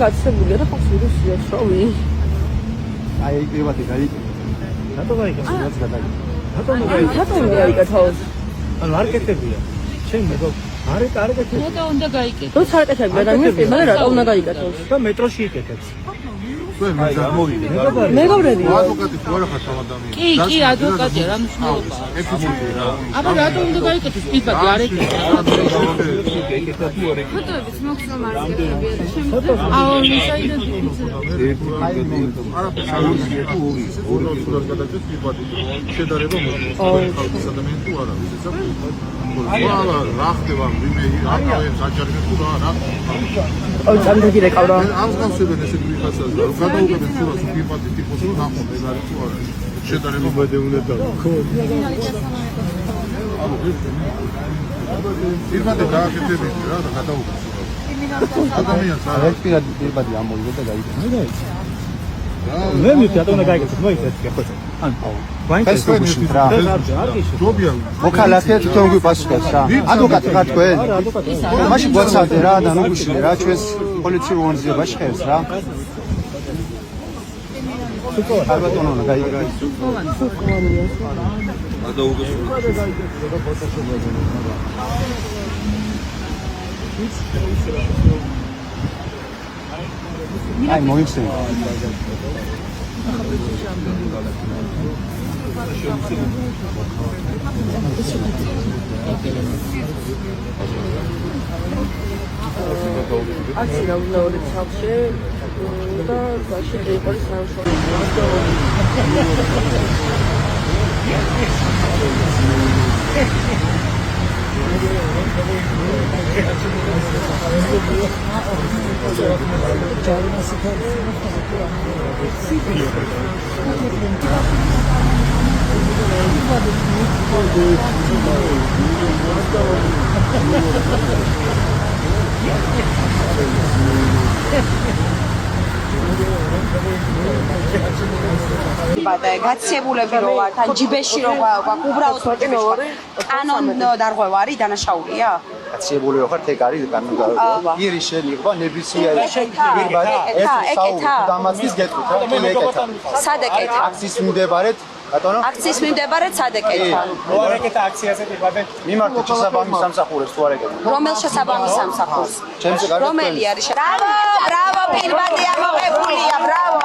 გაცემულია და ხავს ვირუსია შოვი. აი პირვადი გაიგე. რატო გაიგე? რაც გადაიგე. რატომ გაიგეთავს? ან მარკეტებია. შენ მეგო არე კარგად რატო უნდა გაიგეთო? თუ სარკეთები და მიწება და რატომ უნდა გაიგეთოს? და მეტროში იკეთებს. მეგობრები. ადვოკატი თუ არა ხარ სამ ადამიანი. კი, ადვოკატია, რა მნიშვნელობაა? ექიმური რა. აბა რატომ უნდა გაიგეთოს? პირბადი არ ეკეთებს. ფოტოების მოხსნა მარკეტებია და შემდგომ აუ შედარება მოხდეს ადამიანი თუ არა ვისაც რა ხდება ვინმე აკავენ საჯარიმე თუ რა ой წამდაგი რეკავდა ამ გავსებენ ესე ვიხაცას და გადაუგებენ სულას პირბადი ტიპოს რომ ნახოთ ეს არის თუ არა შედარება მოდეუნებდა ხო პირბადი გააკეთებინე რა და გადაუგებენ ადამიანს არა პირბადი ამოვიდა და გაიგე. მე მივხვდი რატომ უნდა გაიგეთოს მოიცეთ ხო ან ფესტივალში რა ჯობია მოქალაქე თვითონ გვიპასუხებს რა ადვოკატი ხარ თქვენ მაშინ გვაცადე რა და ნუგუშილე რა ჩვენს პოლიციურ ორგანიზებაში ხერს რა ალბათ უნდა გაიგე აი მოიხსენე აცი რა უნდა ორი ცალში და ბაში ეყოლის სამშობლო გაცებულები რო ვართ, ან ჯიბეში რო ვართ, უბრალოდ კანონ დარღვევა არის დანაშაულია? გაცებული ხარ ეგ არის კანონდარღვევა. ირი შეიძლება ნებისმიერი პირბადი დამაცვის გეტყვით რა ეკეთა. სად ეკეთა? აქციის მიმდებარედ ბატონო აქციის მიმდებარედ სად ეკეთა? რო არ ეკეთა აქციაზე პირბადე მიმართეთ შესაბამის სამსახურებს თუ არ ეკეთა. რომელ შესაბამის სამსახურს? ჩემზე კარგად რომელი არის? ბრავო, პირბადი ამოღებულია, ბრავო.